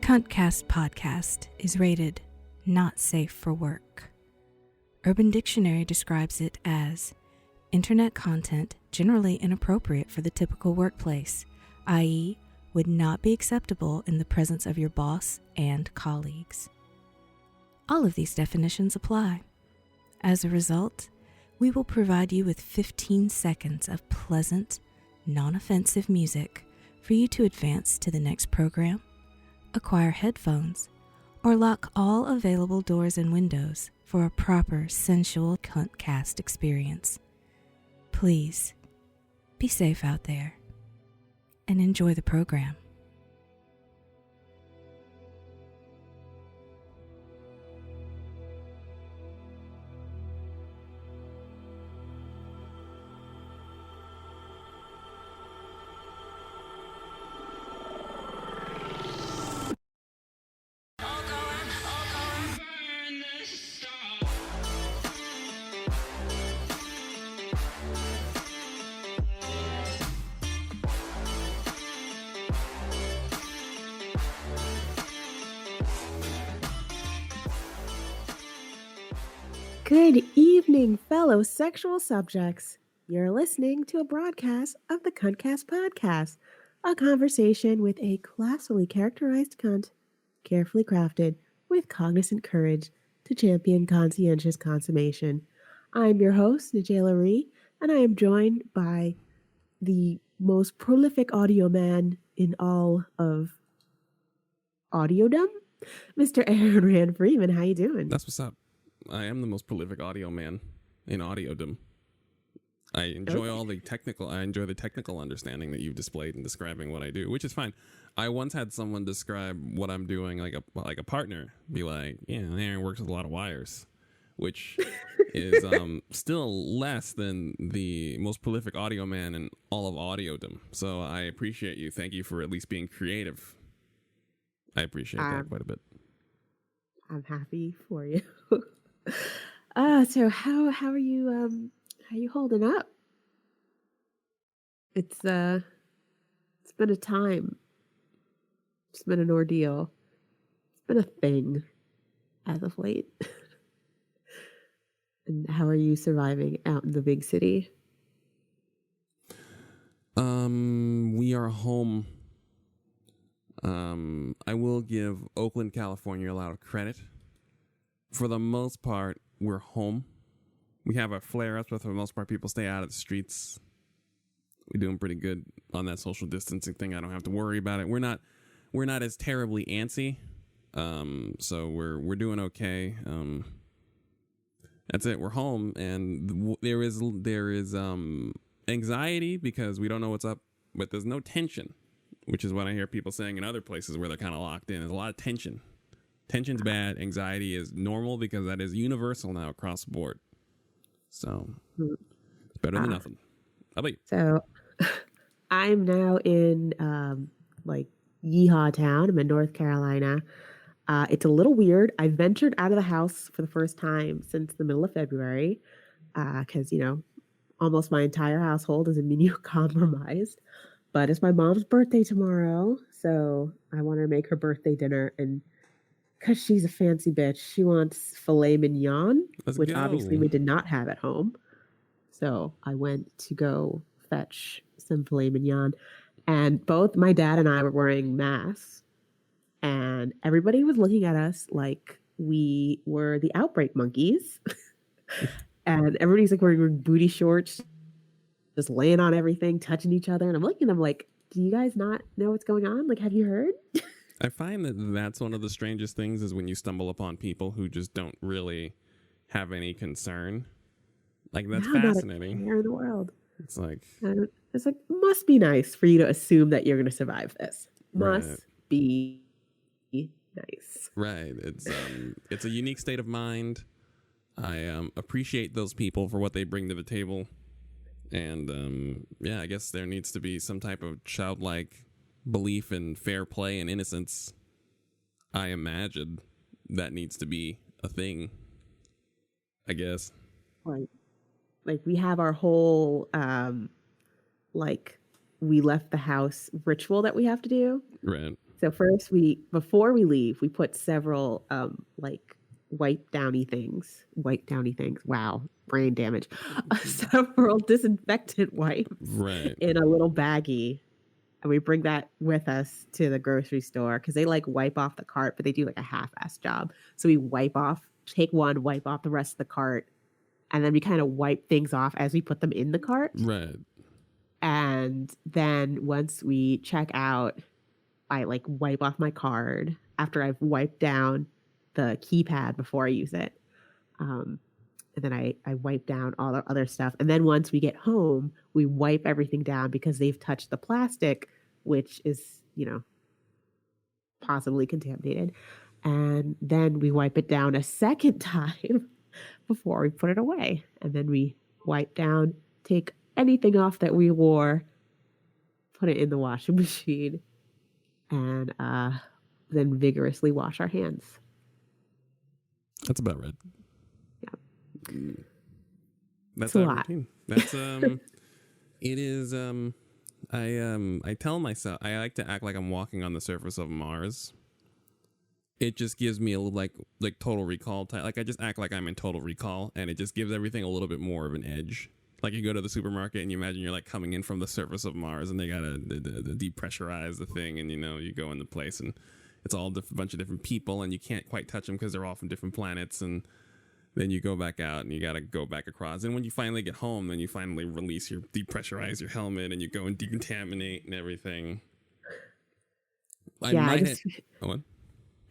CuntCast podcast is rated not safe for work. Urban Dictionary describes it as internet content generally inappropriate for the typical workplace, i.e., would not be acceptable in the presence of your boss and colleagues. All of these definitions apply. As a result, we will provide you with 15 seconds of pleasant, non-offensive music for you to advance to the next program, acquire headphones, or lock all available doors and windows for a proper sensual CuntCast experience. Please, be safe out there and enjoy the program. Good evening, fellow sexual subjects. You're listening to a broadcast of the CuntCast podcast, a conversation with a classily characterized cunt, carefully crafted with cognizant courage to champion conscientious consummation. I'm your host, Najela Ree, and I am joined by the most prolific audio man in all of audiodom, Mr. Aaron Rand Freeman. How you doing? That's what's up. I am the most prolific audio man in audiodom. I enjoy I enjoy the technical understanding that you've displayed in describing what I do, which is fine. I once had someone describe what I'm doing like a partner, be like, yeah, Aaron works with a lot of wires, which is still less than the most prolific audio man in all of audiodom. So I appreciate you. Thank you for at least being creative. I appreciate that quite a bit. I'm happy for you. So how are you how you holding up? It's been a time. It's been an ordeal. It's been a thing as of late. And how are you surviving out in the big city? We are home. I will give Oakland, California a lot of credit. For the most part, we're home. We have our flare-ups, but for the most part, people stay out of the streets. We're doing pretty good on that social distancing thing. I don't have to worry about it. We're not as terribly antsy, so we're doing okay. That's it. We're home, and there is anxiety because we don't know what's up, but there's no tension, which is what I hear people saying in other places where they're kind of locked in. There's a lot of tension. Tension's bad. Anxiety is normal because that is universal now across the board. So it's better than nothing. How about you? So I'm now in Yeehaw Town. I'm in North Carolina. It's a little weird. I ventured out of the house for the first time since the middle of February because, almost my entire household is immunocompromised. But it's my mom's birthday tomorrow, so I want to make her birthday dinner, and because she's a fancy bitch, she wants filet mignon, which obviously we did not have at home. So I went to go fetch some filet mignon, and both my dad and I were wearing masks, and everybody was looking at us like we were the outbreak monkeys. And everybody's like wearing booty shorts, just laying on everything, touching each other. And I'm looking at them like, do you guys not know what's going on? Like, have you heard? I find that that's one of the strangest things is when you stumble upon people who just don't really have any concern. Like, that's fascinating. Not a care in the world. It's like, must be nice for you to assume that you're going to survive this. Must right. be nice. Right. It's a unique state of mind. I appreciate those people for what they bring to the table. And, I guess there needs to be some type of childlike belief in fair play and innocence. I imagine that needs to be a thing, I guess. Right. Like we have our whole, we left the house ritual that we have to do. Right. So first, before we leave, we put several like wipe downy things. Wow, brain damage. Several disinfectant wipes Right. in a little baggie, and we bring that with us to the grocery store because they like wipe off the cart, but they do like a half-ass job. So we take one, wipe off the rest of the cart, and then we kind of wipe things off as we put them in the cart. Right. And then once we check out, I like wipe off my card after I've wiped down the keypad before I use it. And then I wipe down all the other stuff. And then once we get home, we wipe everything down because they've touched the plastic, which is, possibly contaminated. And then we wipe it down a second time before we put it away. And then we wipe down, take anything off that we wore, put it in the washing machine, and then vigorously wash our hands. That's about right. Yeah. That's our routine. That's it is I tell myself I like to act like I'm walking on the surface of Mars. It just gives me a like Total Recall type. Like I just act like I'm in Total Recall, and it just gives everything a little bit more of an edge. Like you go to the supermarket and you imagine you're like coming in from the surface of Mars, and they gotta depressurize the thing, and you go in the place, and it's all a bunch of different people, and you can't quite touch them because they're all from different planets, and then you go back out and you gotta go back across. And when you finally get home, then you finally depressurize your helmet, and you go and decontaminate and everything.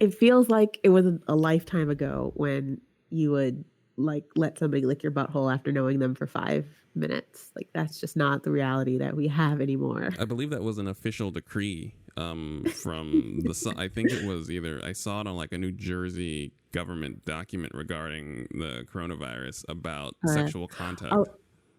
It feels like it was a lifetime ago when you would like let somebody lick your butthole after knowing them for 5 minutes. Like that's just not the reality that we have anymore. I believe that was an official decree from I think it was I saw it on like a New Jersey government document regarding the coronavirus about sexual contact. Oh,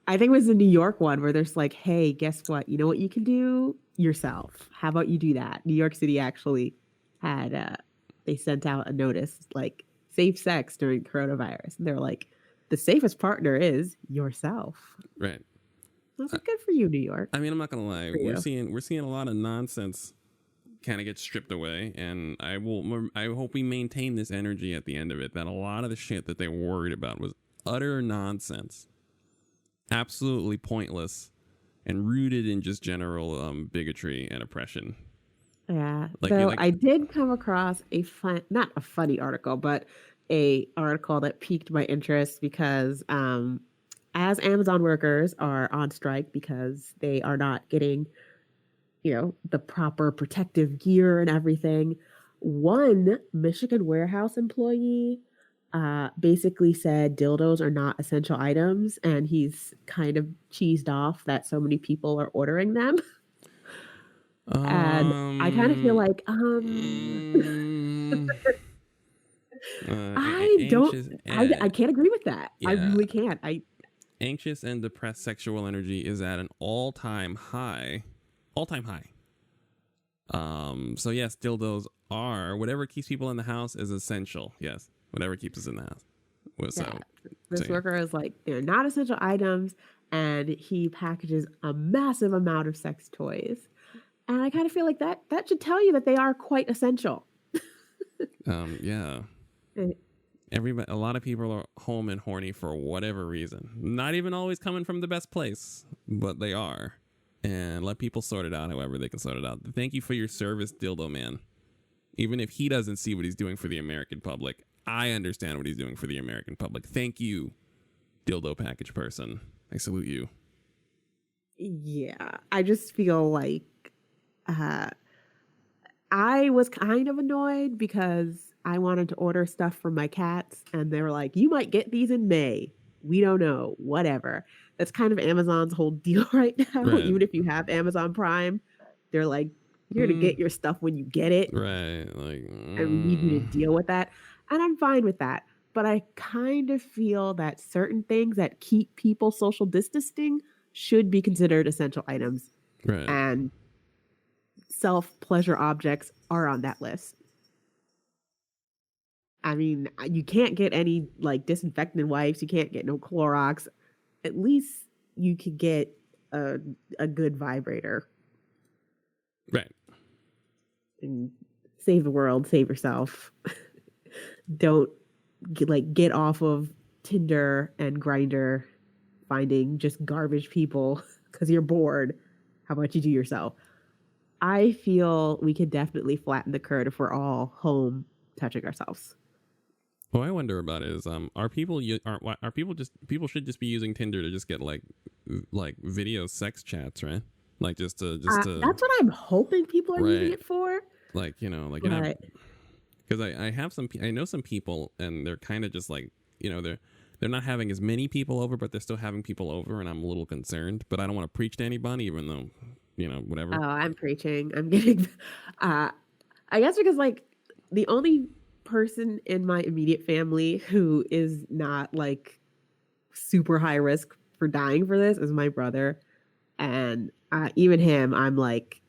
I think it was the New York one where there's like, hey, guess what? You know what you can do yourself? How about you do that? New York City actually had they sent out a notice like safe sex during coronavirus. And they're like, the safest partner is yourself. Right. I was like, good for you, New York. I mean, I'm not gonna lie. We're seeing a lot of nonsense kind of get stripped away, and I hope we maintain this energy at the end of it. That a lot of the shit that they were worried about was utter nonsense, absolutely pointless, and rooted in just general bigotry and oppression. Yeah. So I did come across not a funny article, but a article that piqued my interest because as Amazon workers are on strike because they are not getting, the proper protective gear and everything, one Michigan warehouse employee basically said dildos are not essential items, and he's kind of cheesed off that so many people are ordering them. And I kind of feel like I can't agree with that. Yeah. I really can't. Anxious and depressed sexual energy is at an all-time high. So yes, dildos are whatever keeps people in the house is essential. Yes, whatever keeps us in the house. This worker is like, they're not essential items, and he packages a massive amount of sex toys. And I kind of feel like that should tell you that they are quite essential. Yeah. A lot of people are home and horny for whatever reason. Not even always coming from the best place, but they are. And let people sort it out however they can sort it out. Thank you for your service, Dildo Man. Even if he doesn't see what he's doing for the American public, I understand what he's doing for the American public. Thank you, Dildo Package Person. I salute you. Yeah, I just feel like I was kind of annoyed because I wanted to order stuff for my cats, and they were like, you might get these in May. We don't know, whatever. That's kind of Amazon's whole deal right now. Right. Even if you have Amazon Prime, they're like, you're going to get your stuff when you get it. Right. And we need you to deal with that. And I'm fine with that. But I kind of feel that certain things that keep people social distancing should be considered essential items. Right. And self-pleasure objects are on that list. I mean, you can't get any like disinfectant wipes. You can't get no Clorox. At least you could get a good vibrator. Right. and save the world, save yourself. Don't get off of Tinder and Grinder finding just garbage people because you're bored. How about you do yourself? I feel we could definitely flatten the curve if we're all home touching ourselves. What I wonder about is, are people people should just be using Tinder to just get like video sex chats, right? Like just to that's what I'm hoping people are using right. it for. Like, you know, like, you know, because I have I know some people and they're kind of just like, you know, they're not having as many people over, but they're still having people over, and I'm a little concerned. But I don't want to preach to anybody, even though, you know, whatever. Oh, I'm preaching. I'm getting, I guess because like the only person in my immediate family who is not like super high risk for dying for this is my brother, and even him, I'm like,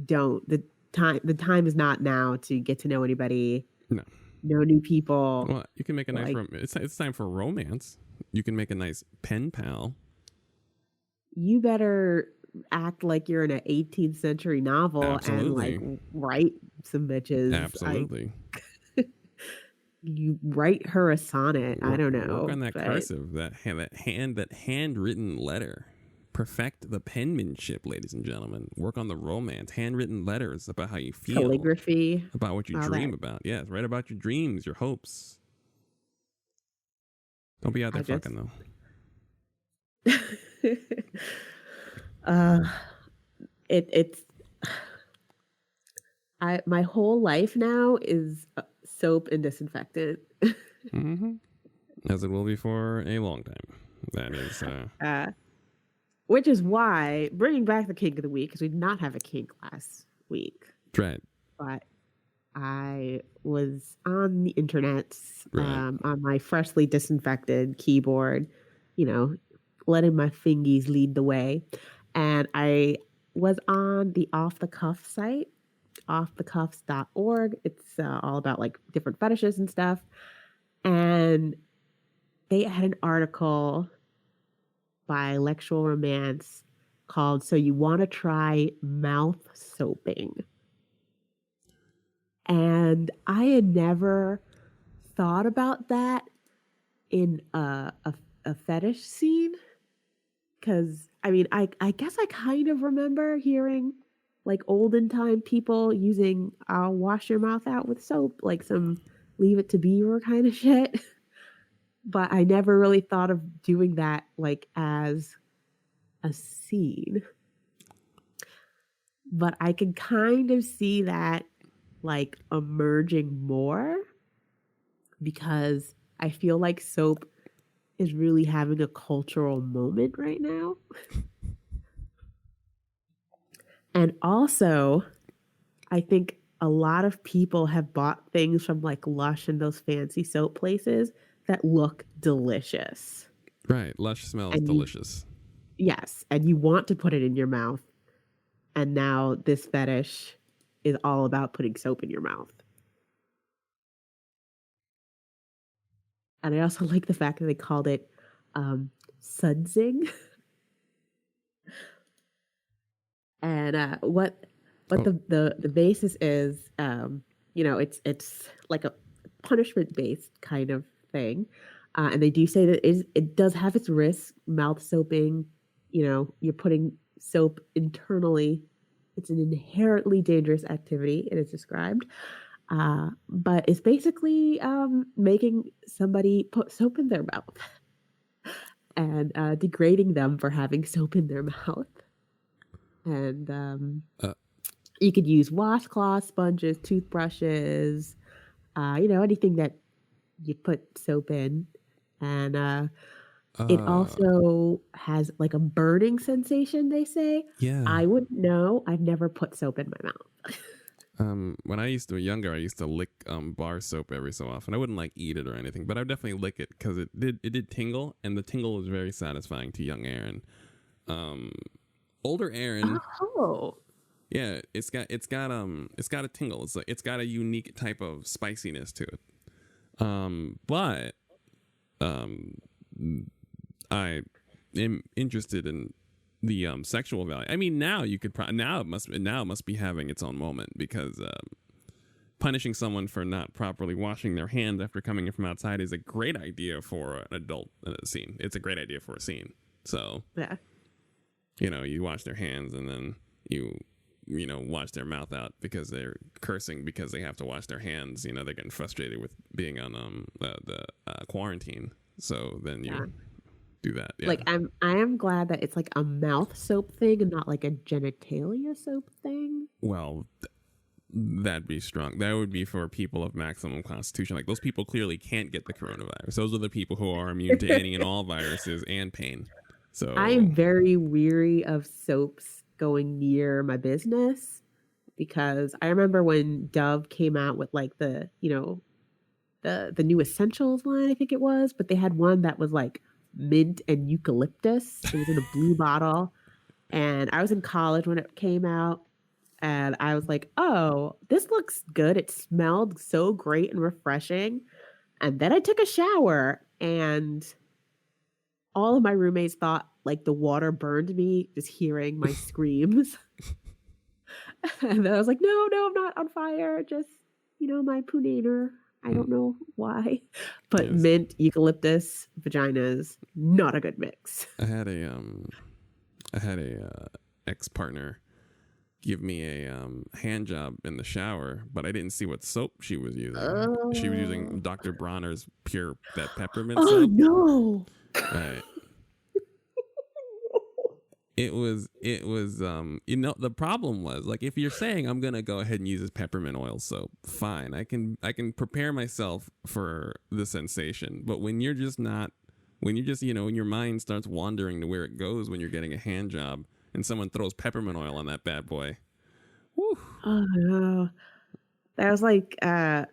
don't the time is not now to get to know anybody. No. Know new people. Well, you can make a nice it's time for romance. You can make a nice pen pal. You better act like you're in an 18th century novel. Absolutely. And like write some bitches. Absolutely. You write her a sonnet. I don't know. Work on that cursive, that handwritten letter. Perfect the penmanship, ladies and gentlemen. Work on the romance, handwritten letters about how you feel, calligraphy, about what you dream about. Yes, write about your dreams, your hopes. Don't be out there fucking though. It's my whole life now is soap and disinfectant. Mm-hmm. As it will be for a long time. That is. Which is why, bringing back the kink of the week, because we did not have a kink last week. Right. But I was on the internet, right. on my freshly disinfected keyboard, you know, letting my fingies lead the way. And I was on the Off the Cuff site, offthecuffs.org. It's all about like different fetishes and stuff. And they had an article by Lectual Romance called So You Want to Try Mouth Soaping. And I had never thought about that in a fetish scene. Because, I mean, I guess I kind of remember hearing like olden time people using wash your mouth out with soap, like some Leave It to Beaver kind of shit. But I never really thought of doing that like as a scene. But I could kind of see that like emerging more because I feel like soap is really having a cultural moment right now. And also, I think a lot of people have bought things from like Lush and those fancy soap places that look delicious. Right. Lush smells delicious. Yes. And you want to put it in your mouth. And now this fetish is all about putting soap in your mouth. And I also like the fact that they called it sudsing. And what the basis is, you know, it's like a punishment-based kind of thing. And they do say that it does have its risk. Mouth soaping, you know, you're putting soap internally. It's an inherently dangerous activity, it is described. But it's basically making somebody put soap in their mouth and degrading them for having soap in their mouth. And you could use washcloths, sponges, toothbrushes, you know, anything that you put soap in. And it also has like a burning sensation, they say. Yeah. I wouldn't know. I've never put soap in my mouth. When I used to be younger, I used to lick bar soap every so often. I wouldn't like eat it or anything, but I would definitely lick it because it did tingle, and the tingle was very satisfying to young Aaron. Older Aaron. Oh. Yeah, it's got a tingle. It's got a unique type of spiciness to it. But I am interested in sexual value. I mean, now you could now it must be having its own moment, because punishing someone for not properly washing their hands after coming in from outside is a great idea for an adult scene. It's a great idea for a scene. So Yeah. You wash their hands, and then you wash their mouth out because they're cursing because they have to wash their hands. They're getting frustrated with being on the quarantine. So then you do that. Yeah. Like I am glad that it's like a mouth soap thing and not like a genitalia soap thing. Well, that'd be strong. That would be for people of maximum constitution. Like, those people clearly can't get the coronavirus. Those are the people who are immune to any and all viruses and pain. So I am very weary of soaps going near my business, because I remember when Dove came out with like the new essentials line, I think it was, but they had one that was like mint and eucalyptus. It was in a blue bottle, and I was in college when it came out, and I was like, oh, this looks good. It smelled so great and refreshing. And then I took a shower, and all of my roommates thought like the water burned me just hearing my screams. And then I was like, no, I'm not on fire. Just, my punator. I don't know why. But Yes. Mint, eucalyptus, vaginas, not a good mix. I had a ex-partner give me a hand job in the shower, but I didn't see what soap she was using. She was using Dr. Bronner's that peppermint Oh, soap. no. Right. It was the problem was, like, if you're saying I'm gonna go ahead and use this peppermint oil soap, fine, I can prepare myself for the sensation. But when you're just when your mind starts wandering to where it goes when you're getting a hand job and someone throws peppermint oil on that bad boy, whew. Oh, no. That was like, back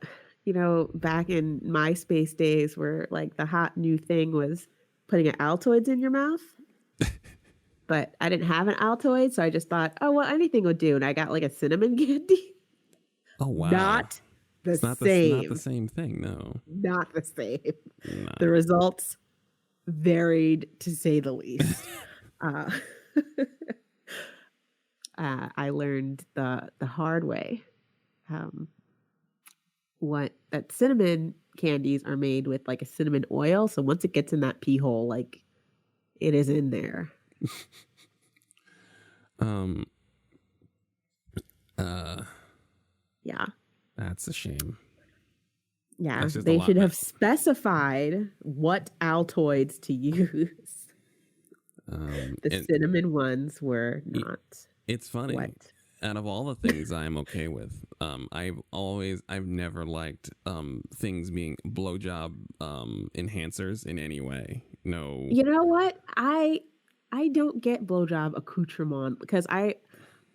in MySpace days where like the hot new thing was putting an Altoids in your mouth. But I didn't have an Altoid, so I just thought, oh, well, anything would do. And I got like a cinnamon candy. Oh, wow. Not the It's not same. not the same thing, no. Not the same. No. The results varied, to say the least. I learned the hard way that cinnamon candies are made with like a cinnamon oil. So once it gets in that pee hole, like it is in there. Yeah. That's a shame. Yeah. That's just They a lot, should man. have specified what Altoids to use. The cinnamon ones were not. It's funny. What? Out of all the things I'm okay with, I've never liked things being blowjob enhancers in any way. No. You know what? I don't get blowjob accoutrement, because I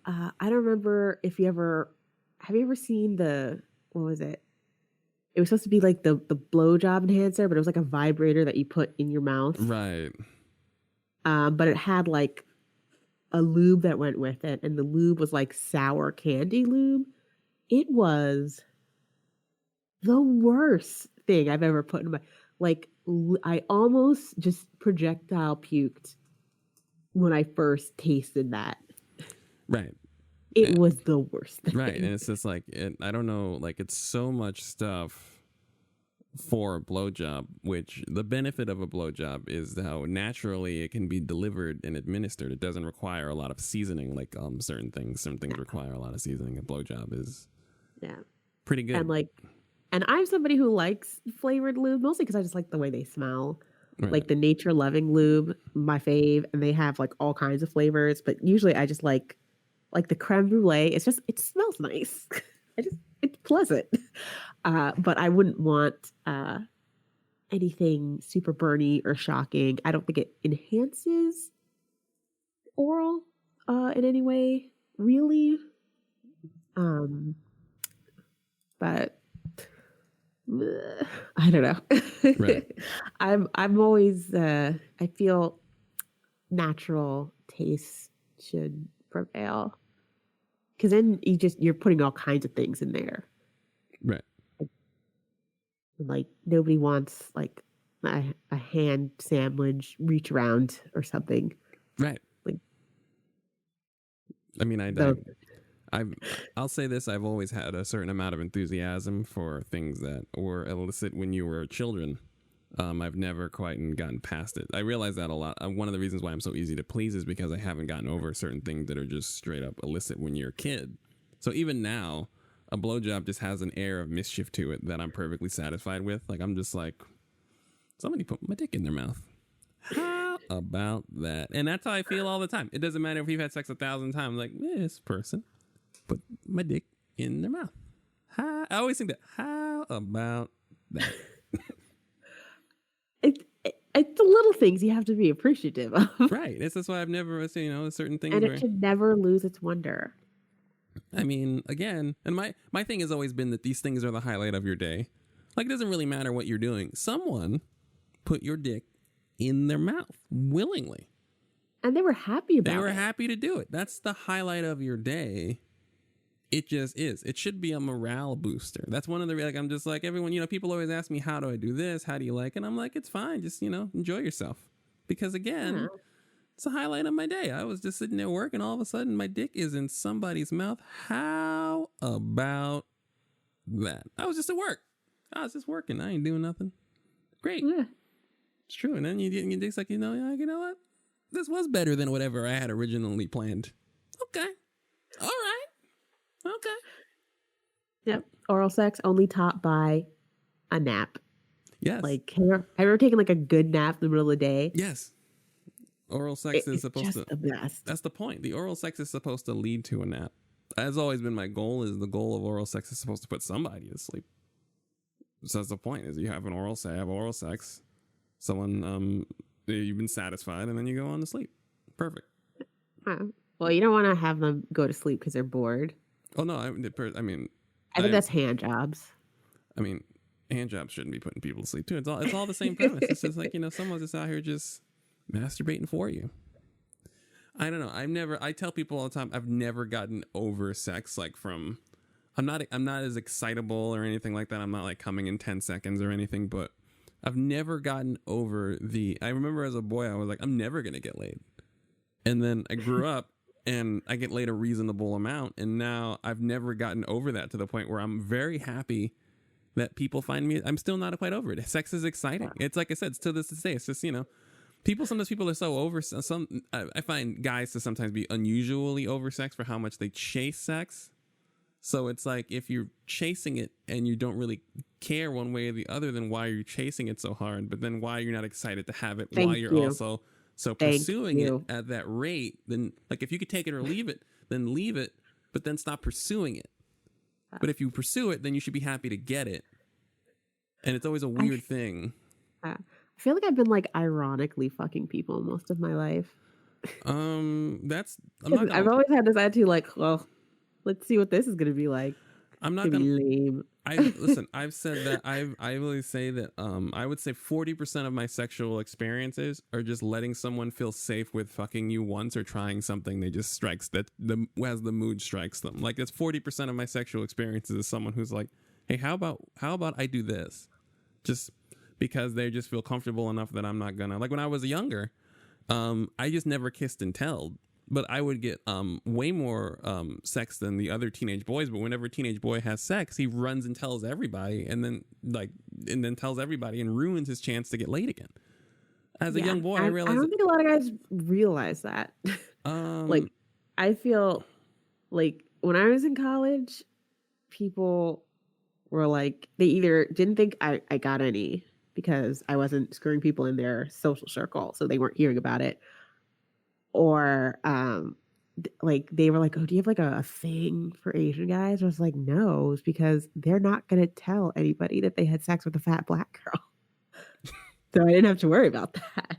don't remember if have you ever seen what was it? It was supposed to be like the blowjob enhancer, but it was like a vibrator that you put in your mouth. Right. But it had like a lube that went with it, and the lube was like sour candy lube. It was the worst thing I've ever put in my, like, I almost just projectile puked when I first tasted that. Right. It was the worst thing. Right. And it's just like, I don't know, like, it's so much stuff for a blowjob, which the benefit of a blowjob is how naturally it can be delivered and administered. It doesn't require a lot of seasoning, like certain things. Some things require a lot of seasoning. A blowjob is pretty good. And I'm somebody who likes flavored lube, mostly because I just like the way they smell. Right. Like the Nature Loving lube, my fave, and they have like all kinds of flavors. But usually I just like the creme brulee. It smells nice. It's pleasant. But I wouldn't want anything super burny or shocking. I don't think it enhances oral in any way, really. But I don't know. Right. I'm always I feel natural taste should prevail, because then you're putting all kinds of things in there. Right. Like nobody wants like a hand sandwich reach around or something. Right. Like I mean, So, I'll say this: I've always had a certain amount of enthusiasm for things that were illicit when you were children. I've never quite gotten past it. I realize that a lot. One of the reasons why I'm so easy to please is because I haven't gotten over certain things that are just straight up illicit when you're a kid. So even now, a blowjob just has an air of mischief to it that I'm perfectly satisfied with. Like, I'm just like, somebody put my dick in their mouth. How about that? And that's how I feel all the time. It doesn't matter if we've had sex 1,000 times. Like, this person put my dick in their mouth. I always think that. How about that? It's the little things you have to be appreciative of. Right. That's why I've never, certain things. And where, it should never lose its wonder. I mean, again, and my thing has always been that these things are the highlight of your day. Like, it doesn't really matter what you're doing. Someone put your dick in their mouth willingly. And they were happy about it. They were happy to do it. That's the highlight of your day. It just is. It should be a morale booster. That's one of the, like, I'm just like, everyone, people always ask me, how do I do this? How do you like it? And I'm like, it's fine. Just, enjoy yourself. Because again, it's a highlight of my day. I was just sitting there working. All of a sudden, my dick is in somebody's mouth. How about that? I was just at work. I was just working. I ain't doing nothing. Great. Yeah. It's true. And then you get your dick's like, you know what? This was better than whatever I had originally planned. Okay. All right. Okay. Yep. Oral sex only topped by a nap. Yes. Like, have you ever taken like a good nap in the middle of the day? Yes. Oral sex is supposed just the best. That's the point. The oral sex is supposed to lead to a nap. That's always been my goal. Is the goal of oral sex is supposed to put somebody to sleep. So that's the point. Is you have oral sex. Someone you've been satisfied, and then you go on to sleep. Perfect. Huh. Well, you don't want to have them go to sleep because they're bored. Oh no, I mean, I think that's hand jobs. I mean, hand jobs shouldn't be putting people to sleep too. It's all the same premise. It's just like, someone's just out here just masturbating for you. I don't know. I tell people all the time, I've never gotten over sex. Like I'm not as excitable or anything like that. I'm not like coming in 10 seconds or anything, but I've never gotten over I remember as a boy, I was like, I'm never going to get laid. And then I grew up and I get laid a reasonable amount. And now I've never gotten over that to the point where I'm very happy that people find me. I'm still not quite over it. Sex is exciting. It's like I said, it's to this day. It's just, sometimes people are so over I find guys to sometimes be unusually over sex for how much they chase sex. So it's like, if you're chasing it and you don't really care one way or the other, then why are you chasing it so hard? But then why you're not excited to have it while you're also pursuing it at that rate? Then, like, if you could take it or leave it, then leave it, but then stop pursuing it. But if you pursue it, then you should be happy to get it. And it's always a weird thing. I feel like I've been like ironically fucking people most of my life. I've always had this attitude like, well, let's see what this is going to be like. I'm not going to lame. Listen, I've said that I always say that I would say 40% of my sexual experiences are just letting someone feel safe with fucking you once or trying something they just strikes that as the mood strikes them. Like, that's 40% of my sexual experiences is someone who's like, hey, how about I do this? Just because they just feel comfortable enough that I'm not gonna, like, when I was younger, I just never kissed and telled. But I would get way more sex than the other teenage boys. But whenever a teenage boy has sex, he runs and tells everybody, and then tells everybody and ruins his chance to get laid again. As a young boy, I realized. I don't think a lot of guys realize that. Like, I feel like when I was in college, people were like, they either didn't think I got any because I wasn't screwing people in their social circle, so they weren't hearing about it. Or like they were like, oh, do you have like a thing for Asian guys? I was like, no, it's because they're not going to tell anybody that they had sex with a fat black girl. So I didn't have to worry about that.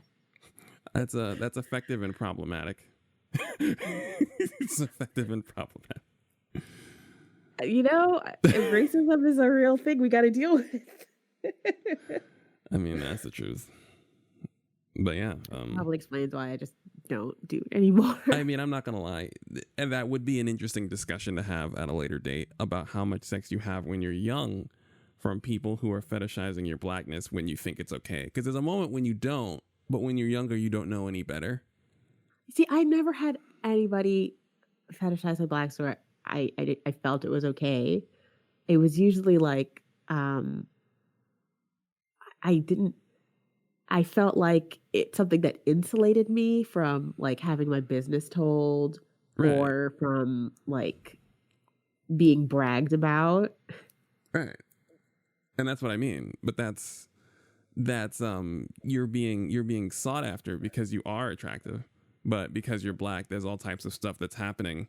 That's effective and problematic. It's effective and problematic. If racism is a real thing, we got to deal with it. I mean, that's the truth. But yeah, probably explains why I just don't do it anymore. I mean, I'm not gonna lie, and that would be an interesting discussion to have at a later date about how much sex you have when you're young from people who are fetishizing your blackness when you think it's okay. Because there's a moment when you don't, but when you're younger, you don't know any better. See, I never had anybody fetishize my blacks where I felt it was okay, it was usually like I didn't I felt like it's something that insulated me from like having my business told Right. or from like being bragged about. Right. And that's what I mean. But that's you're being sought after because you are attractive, but because you're black, there's all types of stuff that's happening,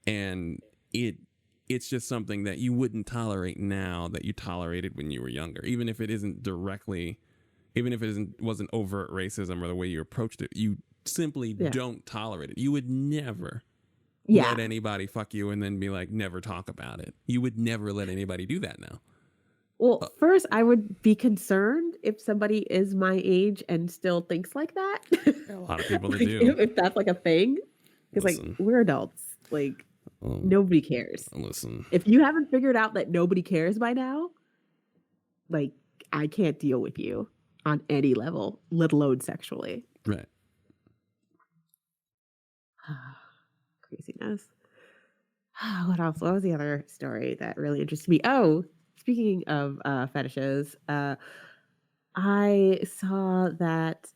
and it's just something that you wouldn't tolerate now that you tolerated when you were younger, even if it isn't directly, even if it wasn't overt racism or the way you approached it, you simply Yeah. don't tolerate it. You would never Yeah. let anybody fuck you and then be like, never talk about it. You would never let anybody do that now. Well, first, I would be concerned if somebody is my age and still thinks like that. A lot of people that Like, do. if that's like a thing, because like Listen. we're adults, like nobody cares. Listen. If you haven't figured out that nobody cares by now, like I can't deal with you on any level, let alone sexually. Right. Craziness. What else? What was the other story that really interested me? Oh, speaking of fetishes, I saw that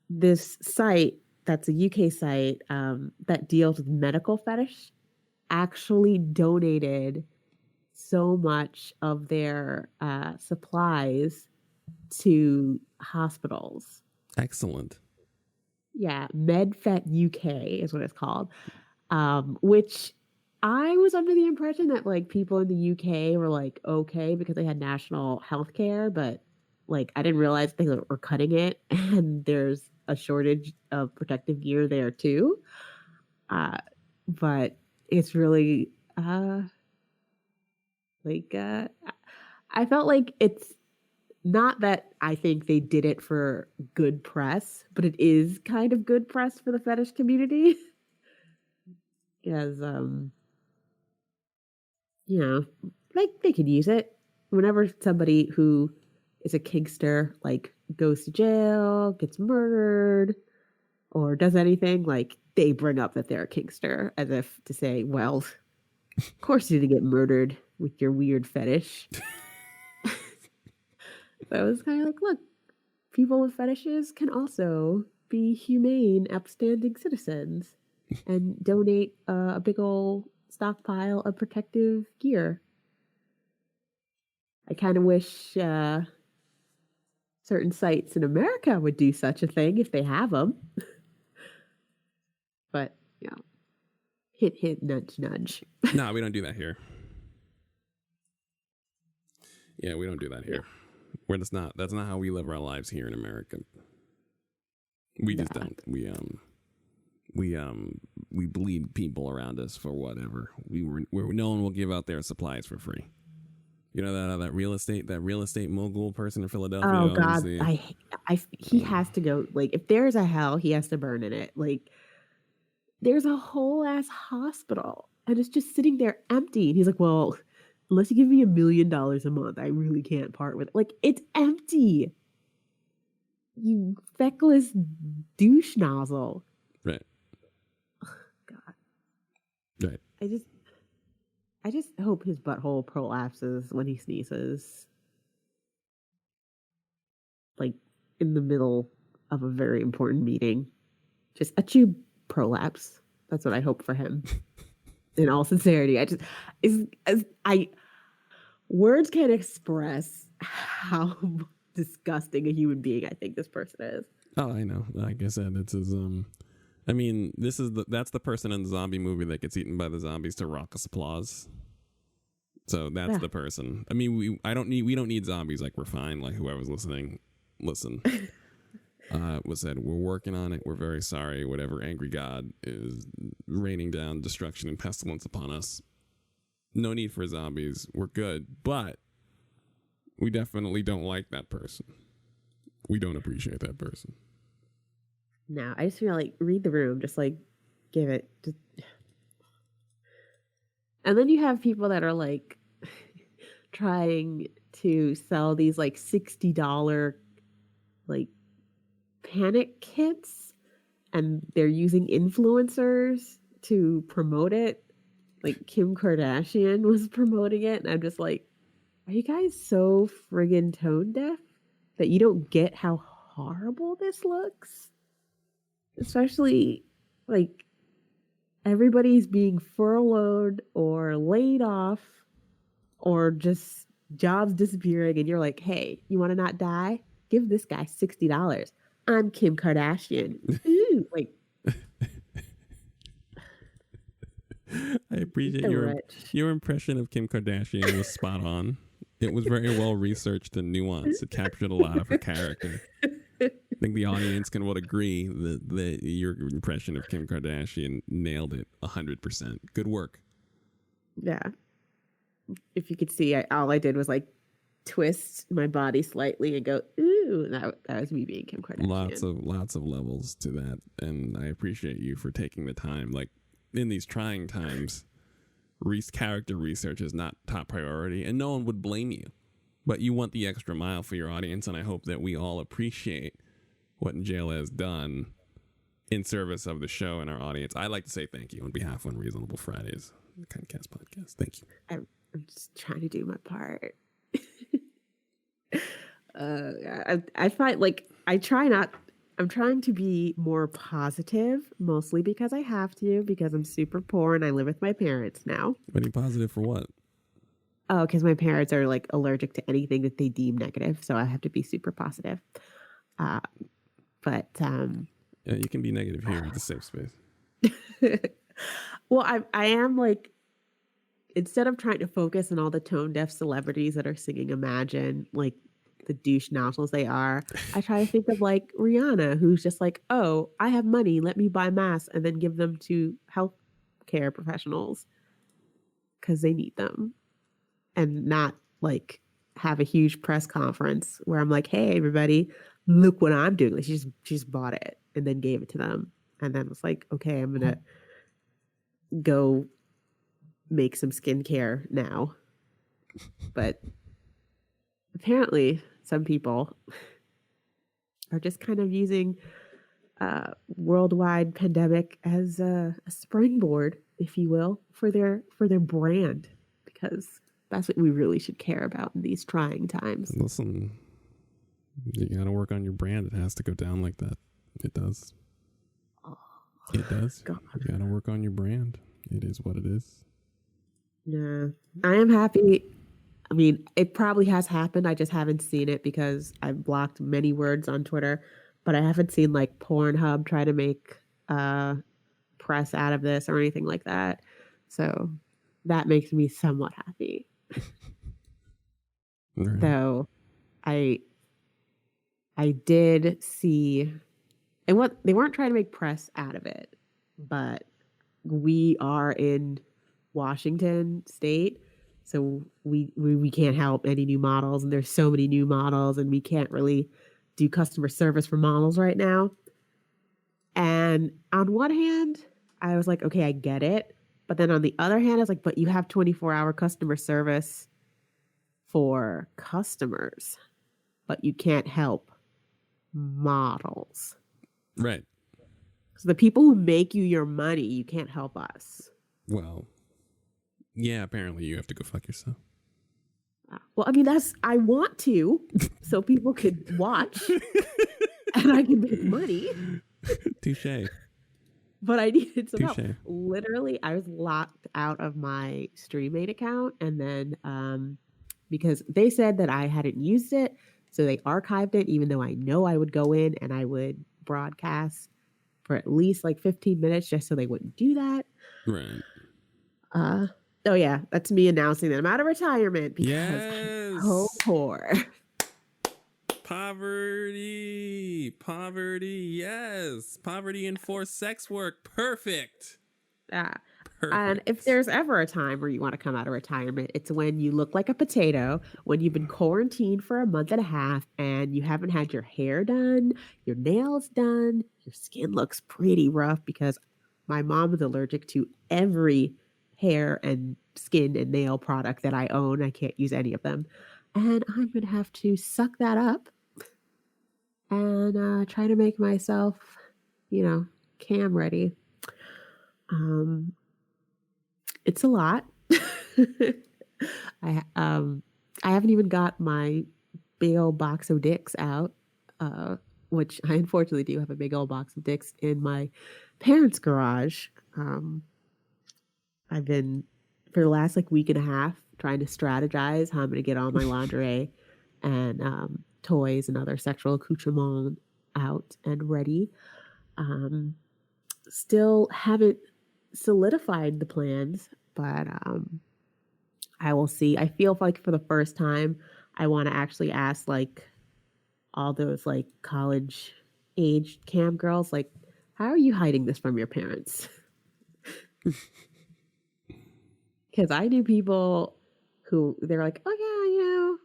this site that's a UK site that deals with medical fetish actually donated so much of their supplies to hospitals. Excellent. Yeah, MedFet UK is what it's called, which I was under the impression that like people in the UK were like okay because they had national health care, but like I didn't realize they were cutting it and there's a shortage of protective gear there too. But it's really like I felt like it's not that I think they did it for good press, but it is kind of good press for the fetish community. Because you know, like they could use it whenever somebody who is a kinkster like goes to jail, gets murdered, or does anything, like they bring up that they're a kinkster as if to say, well, of course you didn't get murdered with your weird fetish. So I was kind of like, look, people with fetishes can also be humane, upstanding citizens and donate a big old stockpile of protective gear. I kind of wish certain sites in America would do such a thing if they have them. But, you know, hit, hit, nudge, nudge. No, we don't do that here. Yeah, we don't do that here. We're just not. That's not how we live our lives here in America. We just don't. We bleed people around us for whatever. No one will give out their supplies for free. You know that real estate mogul person in Philadelphia. Oh God, he has to go. Like, if there's a hell, he has to burn in it. Like, there's a whole ass hospital, and it's just sitting there empty. And he's like, "Well, unless you give me $1 million a month, I really can't part with it." Like, it's empty. You feckless douche nozzle. Right. God. Right. I just hope his butthole prolapses when he sneezes. Like in the middle of a very important meeting. Just a tube prolapse. That's what I hope for him. In all sincerity. Words can't express how disgusting a human being I think this person is. Oh, I know. Like I said, it's his I mean, that's the person in the zombie movie that gets eaten by the zombies to raucous applause. So that's the person. I mean, we don't need zombies. Like, we're fine. Like, whoever's listening, listen. Was said, we're working on it. We're very sorry. Whatever angry God is raining down destruction and pestilence upon us. No need for zombies. We're good, but we definitely don't like that person. We don't appreciate that person. No, I just feel like read the room, just like give it. And then you have people that are like trying to sell these like $60 like panic kits, and they're using influencers to promote it. Like Kim Kardashian was promoting it, and I'm just like, are you guys so friggin' tone deaf that you don't get how horrible this looks? Especially like everybody's being furloughed or laid off or just jobs disappearing, and you're like, hey, you want to not die? Give this guy $60. I'm Kim Kardashian. Ooh, like I appreciate the your rich. impression of Kim Kardashian was spot on. It was very well researched and nuanced. It captured a lot of her character. I think the audience can would agree that your impression of Kim Kardashian nailed it 100%. Good work. Yeah. If you could see, all I did was like twist my body slightly and go, ooh. That was me being Kim Kardashian. Lots of levels to that, and I appreciate you for taking the time. Like in these trying times, character research is not top priority, and no one would blame you. But you want the extra mile for your audience, and I hope that we all appreciate what Jayla has done in service of the show and our audience. I'd like to say thank you on behalf of Unreasonable Fridays, the CuntCast podcast. Thank you. I'm just trying to do my part. I find like I'm trying to be more positive, mostly because I have to, because I'm super poor and I live with my parents now. But you positive for what? Oh, because my parents are like allergic to anything that they deem negative, so I have to be super positive. But Yeah, you can be negative here. It's a safe space. well, I am like, instead of trying to focus on all the tone deaf celebrities that are singing Imagine, like the douche nozzles they are, I try to think of like Rihanna, who's just like, oh, I have money, let me buy masks and then give them to healthcare professionals because they need them, and not like have a huge press conference where I'm like, hey, everybody, look what I'm doing. Like she just bought it and then gave it to them. And then was like, okay, I'm going to go make some skincare now. But apparently some people are just kind of using worldwide pandemic as a springboard, if you will, for their brand, because that's what we really should care about in these trying times. Listen, you got to work on your brand. It has to go down like that. It does. Oh, it does. God. You got to work on your brand. It is what it is. Yeah, I am happy. I mean, it probably has happened. I just haven't seen it because I've blocked many words on Twitter, but I haven't seen like Pornhub try to make press out of this or anything like that. So that makes me somewhat happy. Right. Though I did see, and what they weren't trying to make press out of it, but we are in Washington State, so we can't help any new models, and there's so many new models, and we can't really do customer service for models right now. And on one hand, I was like, okay, I get it. But then on the other hand, I was like, but you have 24-hour customer service for customers, but you can't help models. Right. So the people who make you your money, you can't help us. Well, yeah, apparently you have to go fuck yourself. Well, I mean, I want to, so people could watch and I can make money. Touche. But I needed some Touche. help. Literally, I was locked out of my StreamMate account, and then because they said that I hadn't used it, so they archived it, even though I know I would go in and I would broadcast for at least like 15 minutes just so they wouldn't do that. Right. Oh yeah, that's me announcing that I'm out of retirement because Yes. I'm so poor. Poverty, yes. Poverty and forced sex work. Perfect. Perfect. Perfect. And if there's ever a time where you want to come out of retirement, it's when you look like a potato, when you've been quarantined for a month and a half and you haven't had your hair done, your nails done, your skin looks pretty rough because my mom is allergic to every hair and skin and nail product that I own. I can't use any of them. And I'm going to have to suck that up and try to make myself, cam ready. Um, it's a lot. I I haven't even got my big old box of dicks out, uh, which I unfortunately do have a big old box of dicks in my parents' garage. Um, I've been for the last like week and a half trying to strategize how I'm going to get all my lingerie and toys and other sexual accoutrement out and ready. Um, Still haven't solidified the plans, but I will see. I feel like for the first time, I want to actually ask like all those like college aged cam girls, like, how are you hiding this from your parents? Because I knew people who they're like, oh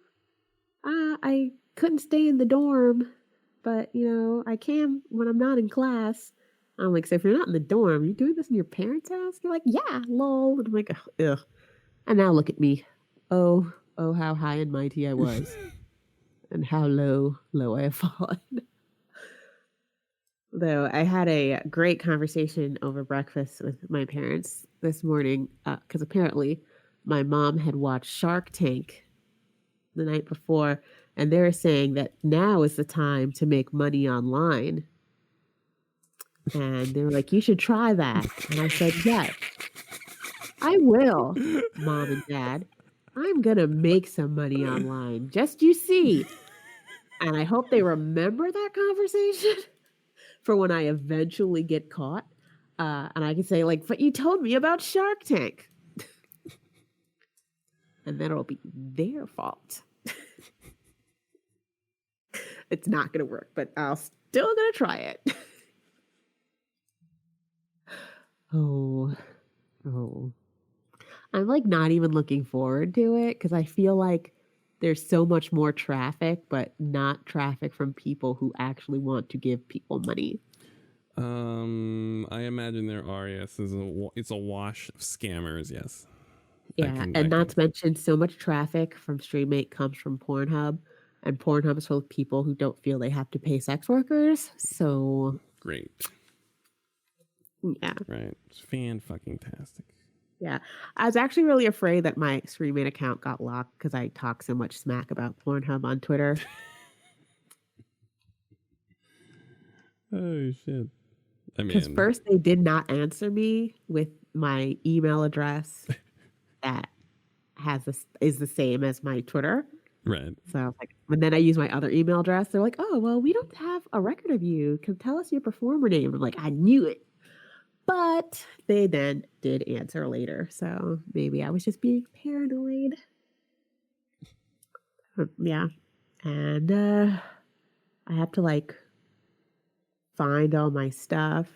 yeah, I couldn't stay in the dorm, but I can when I'm not in class. I'm like, so if you're not in the dorm, you're doing this in your parents' house? You're like, yeah, lol. And I'm like, ugh. And now look at me. Oh, oh, how high and mighty I was, and how low I have fallen. Though I had a great conversation over breakfast with my parents this morning because apparently my mom had watched Shark Tank the night before, and they were saying that now is the time to make money online. And they were like, you should try that. And I said, yes, I will, Mom and Dad. I'm going to make some money online. Just you see. And I hope they remember that conversation for when I eventually get caught. And I can say, like, but you told me about Shark Tank. And then it'll be their fault. It's not going to work, but I'll still going to try it. Oh. I'm like not even looking forward to it because I feel like there's so much more traffic, but not traffic from people who actually want to give people money. I imagine there are, yes. It's a wash of scammers, yes. Yeah, and not to mention so much traffic from StreamMate comes from Pornhub, and Pornhub is full of people who don't feel they have to pay sex workers. So great. Yeah. Right. It's fan-fucking-tastic. Yeah. I was actually really afraid that my StreamMate account got locked because I talk so much smack about Pornhub on Twitter. Oh, shit. I mean... Because first they did not answer me with my email address that is the same as my Twitter. Right. So I was like, and then I use my other email address. They're like, oh, well, we don't have a record of you. Can tell us your performer name. I'm like, I knew it. But they then did answer later. So maybe I was just being paranoid. Yeah. And I have to like find all my stuff.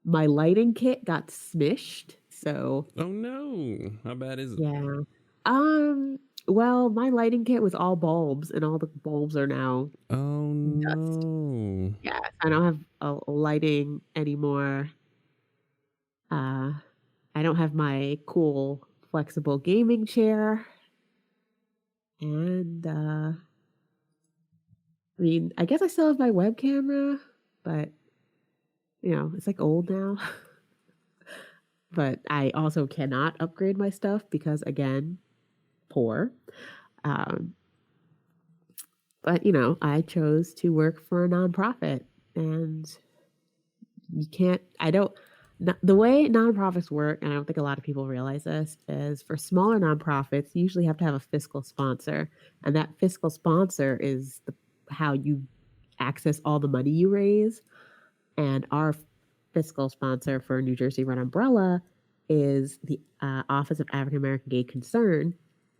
My lighting kit got smished. So oh no. How bad is it? Yeah. Well, my lighting kit was all bulbs and all the bulbs are now dust. No. Yeah. I don't have a lighting anymore. I don't have my cool flexible gaming chair. And I mean, I guess I still have my web camera, but it's like old now. But I also cannot upgrade my stuff because again, poor. But I chose to work for a nonprofit, and the way nonprofits work, and I don't think a lot of people realize this, is for smaller nonprofits, you usually have to have a fiscal sponsor. And that fiscal sponsor is how you access all the money you raise. And our fiscal sponsor for New Jersey Red Umbrella is the Office of African American Gay Concern.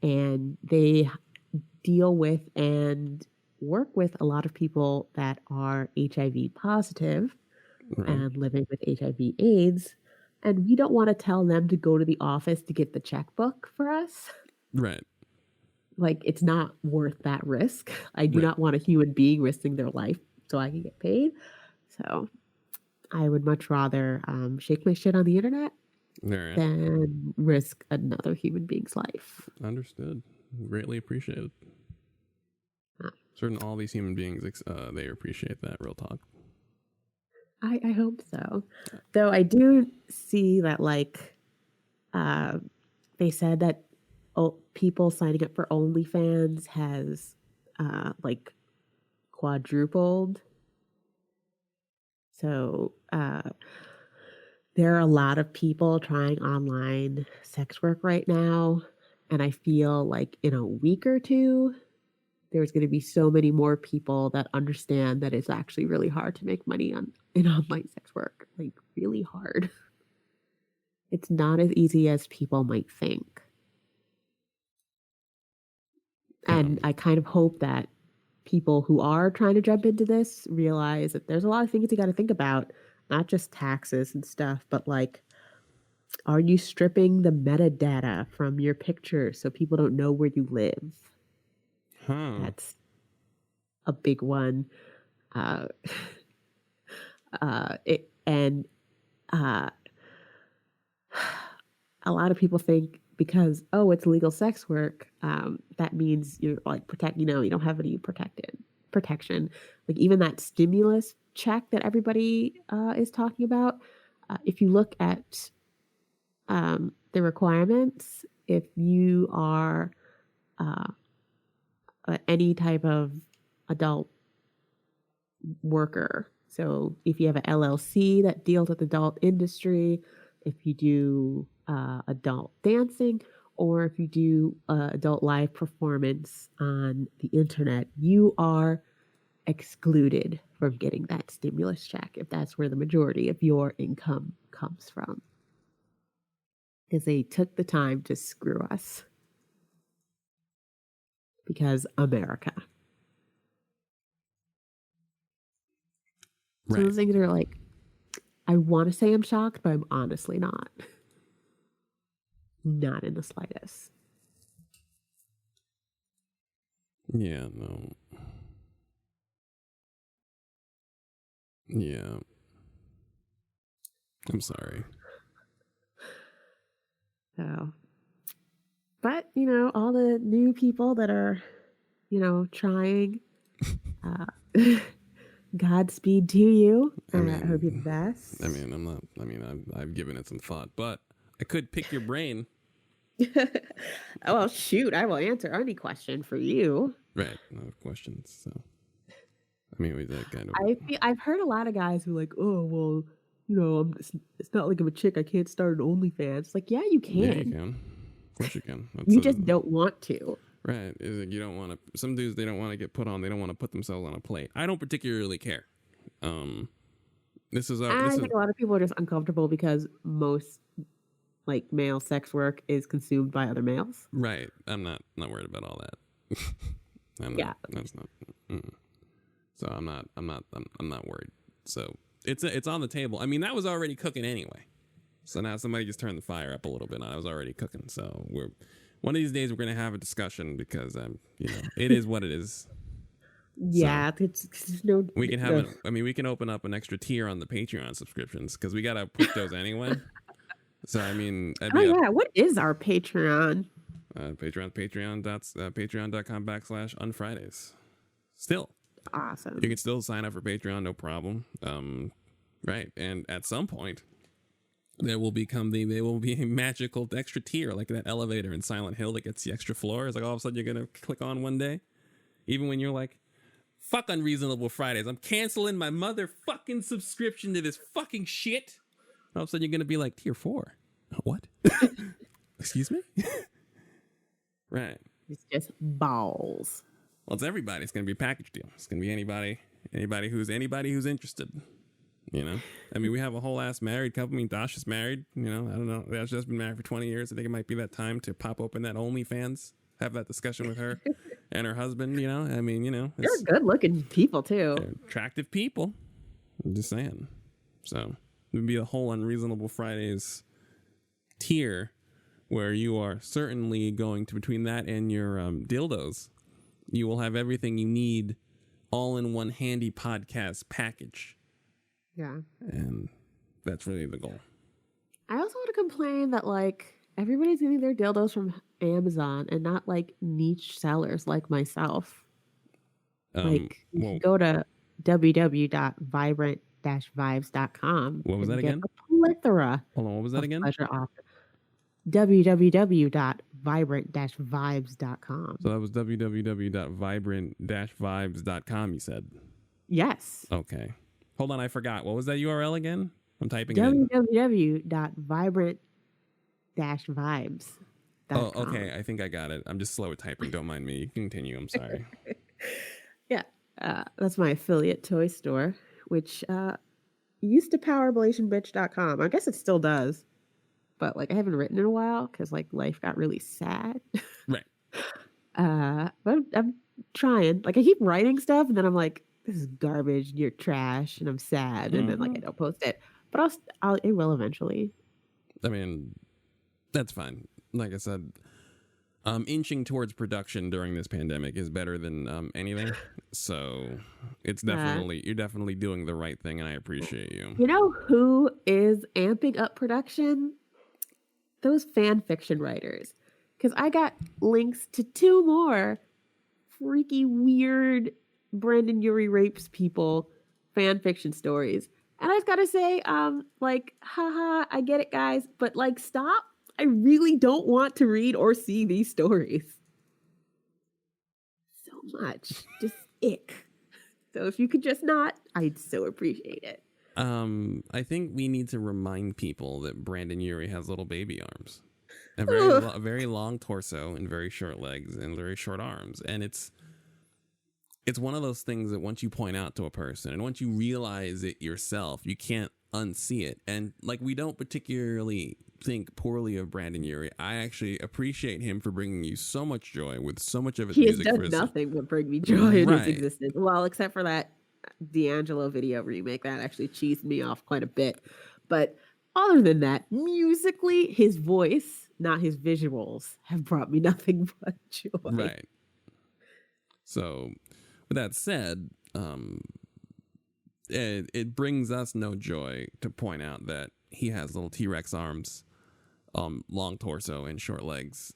And they deal with and work with a lot of people that are HIV positive. Right. And living with HIV AIDS, and we don't want to tell them to go to the office to get the checkbook for us. Right. Like, it's not worth that risk. I do not want a human being risking their life so I can get paid. So I would much rather shake my shit on the internet than risk another human being's life. Understood. Greatly appreciated. Certain all these human beings, they appreciate that, real talk. I hope so. Though I do see that like they said that people signing up for OnlyFans has like quadrupled. So there are a lot of people trying online sex work right now. And I feel like in a week or two, there's going to be so many more people that understand that it's actually really hard to make money in online sex work. Like really hard. It's not as easy as people might think. And I kind of hope that people who are trying to jump into this realize that there's a lot of things you got to think about, not just taxes and stuff, but like, are you stripping the metadata from your picture so people don't know where you live? That's a big one. A lot of people think because it's legal sex work, that means you're like you don't have any protection. Like even that stimulus check that everybody is talking about. If you look at the requirements, if you are any type of adult worker, so if you have an LLC that deals with adult industry, if you do adult dancing, or if you do adult live performance on the internet, you are excluded from getting that stimulus check if that's where the majority of your income comes from. Because they took the time to screw us. Because America. Right. So those things are like, I want to say I'm shocked, but I'm honestly not. Not in the slightest. Yeah, no. Yeah. I'm sorry. So, but, all the new people that are, trying, Godspeed to you. I hope you're the best. I've given it some thought, but I could pick your brain. Oh, well, shoot. I will answer any question for you. Right. I have questions. So, that kind of. I've heard a lot of guys who are like, oh, well, it's not like I'm a chick. I can't start an OnlyFans. It's like, yeah, you can. Yeah, you can. Of course you can. You just don't want to. Right. Is like you don't want to. Some dudes, they don't want to get put on. They don't want to put themselves on a plate. I don't particularly care. I think a lot of people are just uncomfortable because most like male sex work is consumed by other males. Right. I'm not worried about all that. That's not. So I'm not worried. So it's on the table. That was already cooking anyway. So now somebody just turned the fire up a little bit. I was already cooking. So one of these days we're going to have a discussion because it is what it is. Yeah, so it's no. We can have we can open up an extra tier on the Patreon subscriptions because we got to push those anyway. So what is our Patreon? Patreon.com/unfridays. Still awesome. You can still sign up for Patreon, no problem. Right, and at some point there will be a magical extra tier like that elevator in Silent Hill that gets the extra floor. It's like all of a sudden you're gonna click on one day, even when you're like, fuck Unreasonable Fridays, I'm canceling my motherfucking subscription to this fucking shit. All of a sudden you're gonna be like, tier 4. What? Excuse me? Right. It's just balls. Well, it's everybody. It's gonna be a package deal. It's gonna be anybody who's interested. We have a whole ass married couple. Dasha's married. I don't know. Dasha's been married for 20 years. I think it might be that time to pop open that OnlyFans, have that discussion with her and her husband. They're good looking people too. Attractive people. I'm just saying. So it would be a whole Unreasonable Fridays tier where you are certainly going to, between that and your dildos, you will have everything you need all in one handy podcast package. Yeah. And that's really the goal. I also want to complain that everybody's getting their dildos from Amazon and not niche sellers like myself. You can go to www.vibrant vibrant-vibes.com. What was that again? A plethora Hold on, what was that of again? pleasure offers. www.vibrant-vibes.com. So that was www.vibrant-vibes.com, you said? Yes. Okay. Hold on, I forgot. What was that URL again? I'm typing it in. www.vibrant-vibes.com. Oh, okay. I think I got it. I'm just slow at typing. Don't mind me. You can continue. I'm sorry. Yeah. That's my affiliate toy store, which used to power ablationbitch.com. I guess it still does. But like I haven't written in a while because like life got really sad. Right. But I'm trying. Like I keep writing stuff and then I'm like, this is garbage. You're trash, and I'm sad, and then like I don't post it. But it will eventually. I mean, that's fine. Like I said, inching towards production during this pandemic is better than anything. So it's definitely you're definitely doing the right thing, and I appreciate you. You know who is amping up production? Those fan fiction writers. Because I got links to 2 more freaky, weird Brandon Urie rapes people fan fiction stories. And I just gotta say, like, haha, I get it, guys, but like, stop. I really don't want to read or see these stories. So much. Just ick. So if you could just not, I'd so appreciate it. I think we need to remind people that Brandon Urie has little baby arms, a very long torso and very short legs and very short arms, and it's one of those things that once you point out to a person and once you realize it yourself, you can't unsee it. And like, we don't particularly think poorly of Brandon Urie. I actually appreciate him for bringing you so much joy with so much of his music. He has done nothing but bring me joy in his existence. Well, except for that D'Angelo video remake that actually cheesed me off quite a bit. But other than that, musically, his voice, not his visuals, have brought me nothing but joy. Right. So, with that said, it brings us no joy to point out that he has little T-Rex arms, long torso, and short legs.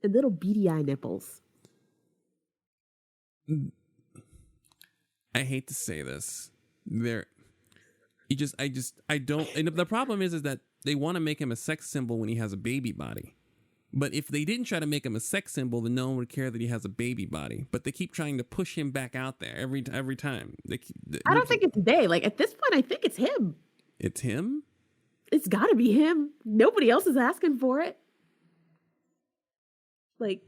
And little beady eye nipples. I hate to say this. I don't. And the problem is that they want to make him a sex symbol when he has a baby body. But if they didn't try to make him a sex symbol, then no one would care that he has a baby body. But they keep trying to push him back out there every time. I don't think it's they. Like, at this point, I think it's him. It's him? It's got to be him. Nobody else is asking for it. Like,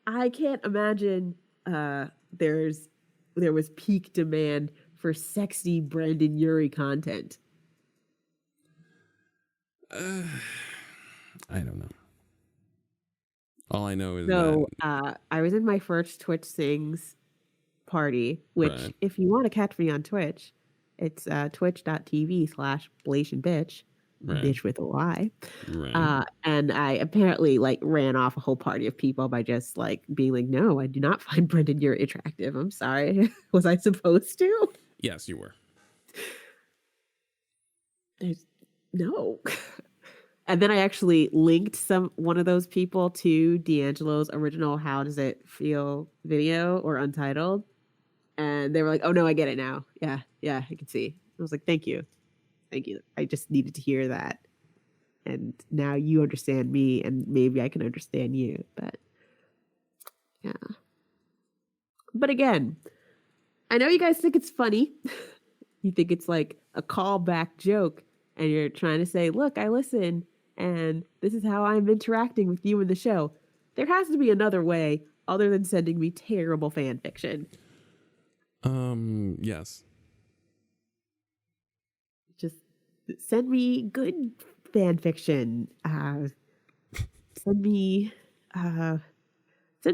I can't imagine there was peak demand for sexy Brandon Urie content. I don't know. All I know is I was in my first Twitch Sings party, which if you want to catch me on Twitch, it's twitch.tv/blationbitch, bitch with a Y. Right. And I apparently like ran off a whole party of people by just like being like, no, I do not find Brandon Urie attractive. I'm sorry. Was I supposed to? Yes, you were. No. And then I actually linked one of those people to D'Angelo's original How Does It Feel video or Untitled. And they were like, oh no, I get it now. Yeah, I can see. I was like, thank you. I just needed to hear that. And now you understand me and maybe I can understand you. But yeah. But again, I know you guys think it's funny. You think it's like a callback joke. And you're trying to say, look, I listen. And this is how I'm interacting with you in the show. There has to be another way other than sending me terrible fan fiction. Yes. Just send me good fan fiction. Send me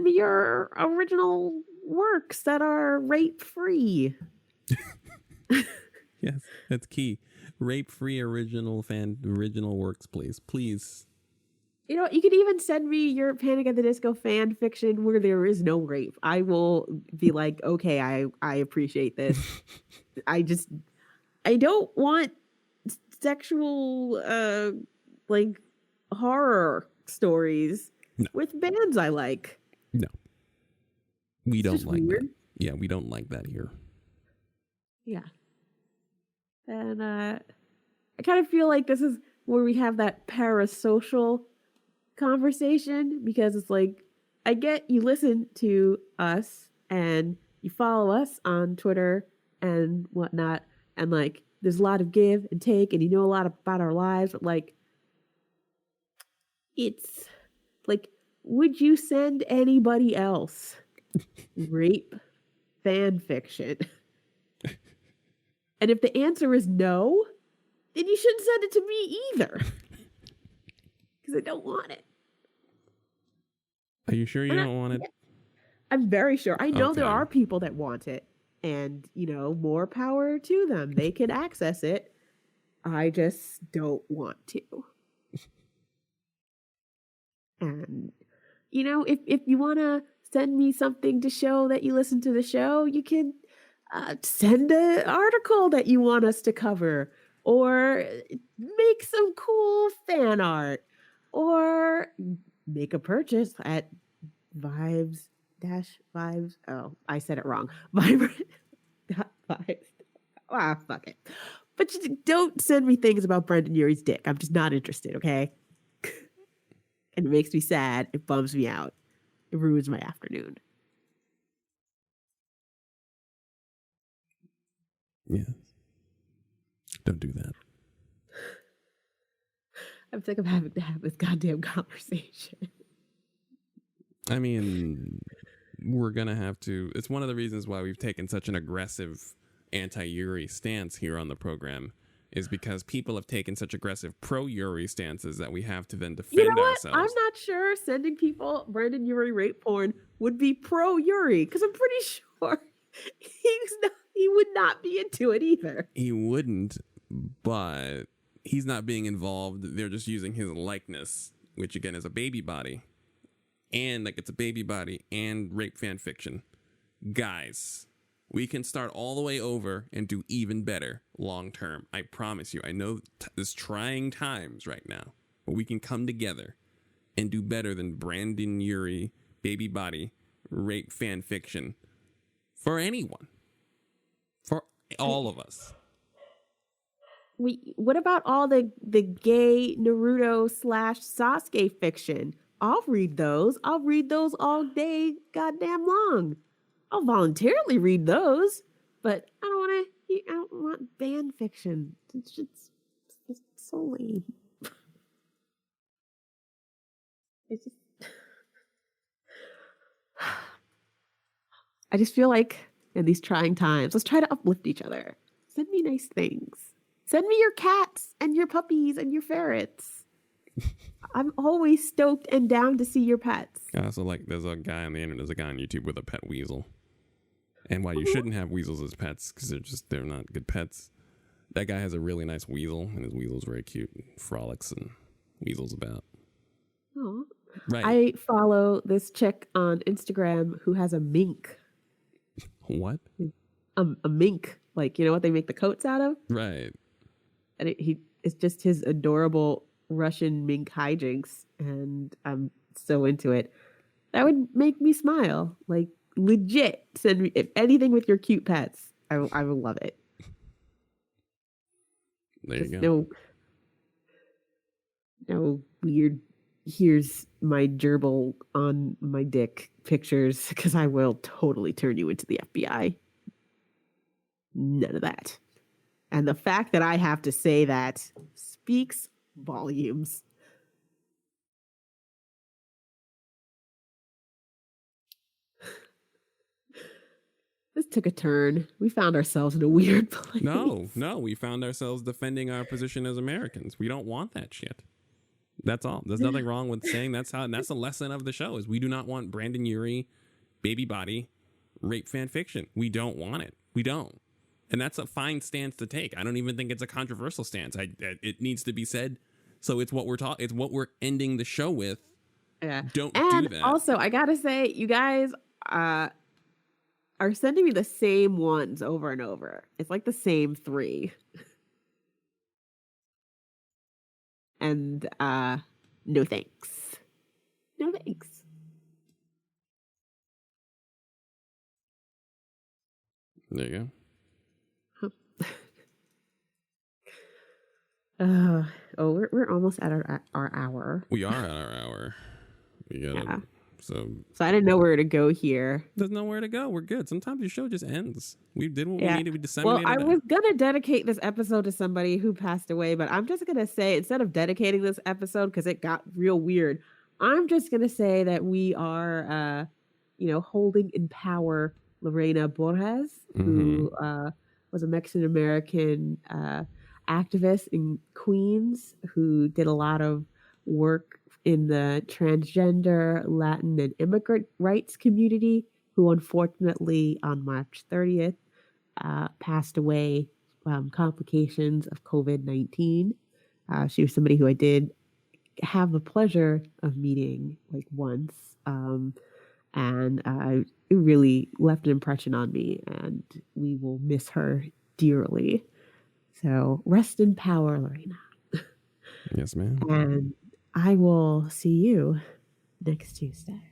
your original works that are rape free. Yes, that's key. Rape-free original works, please. You know, you could even send me your Panic at the Disco fan fiction where there is no rape. I will be like, okay, I appreciate this. I don't want sexual like horror stories with bands I like. No. We don't like weird. that. Yeah, we don't like that here. Yeah. And I kind of feel like this is where we have that parasocial conversation, because it's like, I get you listen to us and you follow us on Twitter and whatnot, and like there's a lot of give and take, and you know a lot about our lives, but like, it's like, would you send anybody else rape fan fiction? And if the answer is no, then you shouldn't send it to me either, because I don't want it. Are you sure you don't want it? I'm very sure. I know there Okay. are people that want it, and more power to them. They can access it. I just don't want to. And if you want to send me something to show that you listen to the show, you can send an article that you want us to cover, or make some cool fan art, or make a purchase at vibes. Oh, I said it wrong. Vibrant. Vibes. Ah, fuck it. But don't send me things about Brendan Urie's dick. I'm just not interested, okay? And it makes me sad. It bums me out. It ruins my afternoon. Yes. Don't do that. I'm sick of having to have this goddamn conversation. I mean, we're going to have to. It's one of the reasons why we've taken such an aggressive anti-Yuri stance here on the program, is because people have taken such aggressive pro-Yuri stances that we have to then defend ourselves. I'm not sure sending people Brendan Urie rape porn would be pro-Yuri, because I'm pretty sure he would not be into it either. He wouldn't, but he's not being involved. They're just using his likeness, which again is a baby body. And like, it's a baby body and rape fan fiction. Guys, we can start all the way over and do even better long term. I promise you. I know there's trying times right now, but we can come together and do better than Brandon Urie baby body rape fan fiction for anyone, for all of us. What about all the gay Naruto / Sasuke fiction? I'll read those. I'll read those all day, goddamn long. I'll voluntarily read those, but I don't want fan fiction. It's just so lame. It's just, I just feel like in these trying times, let's try to uplift each other. Send me nice things. Send me your cats and your puppies and your ferrets. I'm always stoked and down to see your pets. So like, there's a guy on the internet, there's a guy on YouTube with a pet weasel. And while you shouldn't have weasels as pets, because they're not good pets, that guy has a really nice weasel, and his weasel's very cute and frolics and weasels about. Oh, right. I follow this chick on Instagram who has a mink. What? A mink, like, what they make the coats out of? Right. And it's just his adorable Russian mink hijinks, and I'm so into it. That would make me smile. Like, legit, send me, if anything with your cute pets. I would love it. There you go. No weird, here's my gerbil on my dick pictures, because I will totally turn you into the FBI. None of that. And the fact that I have to say that speaks volumes. This took a turn. We found ourselves in a weird place. No, we found ourselves defending our position as Americans. We don't want that shit. That's all. There's nothing wrong with saying that's the lesson of the show, is we do not want Brandon Urie baby body rape fan fiction. We don't want it. We don't. And that's a fine stance to take. I don't even think it's a controversial stance. It needs to be said. So it's what we're ending the show with. Yeah. Don't do that. Also, I gotta say, you guys are sending me the same ones over and over. It's like the same 3. And no thanks. No thanks. There you go. We're almost at our hour. We are at our hour. We gotta. Yeah. So So I didn't know where to go here. there's nowhere to go. We're good. Sometimes your show just ends. We did what we Yeah. needed. We Well, I disseminated it. was gonna dedicate this episode to somebody who passed away, but I'm just gonna say instead of dedicating this episode because it got real weird, I'm just gonna say that we are, holding in power Lorena Borges, who was a Mexican American activist in Queens who did a lot of work in the transgender, Latin, and immigrant rights community. Who unfortunately on March 30th passed away from complications of COVID-19. She was somebody who I did have the pleasure of meeting like once. And it really left an impression on me, and we will miss her dearly. So rest in power, Lorena. Yes, ma'am. And I will see you next Tuesday.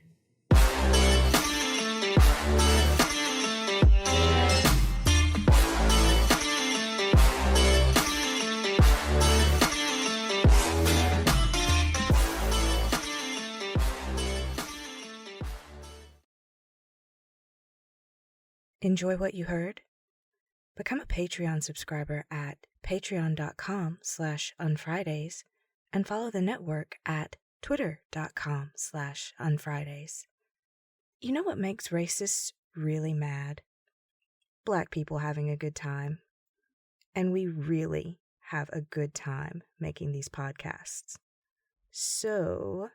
Enjoy what you heard? Become a Patreon subscriber at patreon.com/unfridays and follow the network at twitter.com/unfridays. You know what makes racists really mad? Black people having a good time. And we really have a good time making these podcasts. So,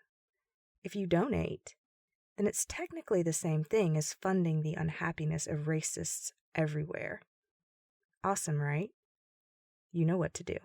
if you donate, then it's technically the same thing as funding the unhappiness of racists everywhere. Awesome, right? You know what to do.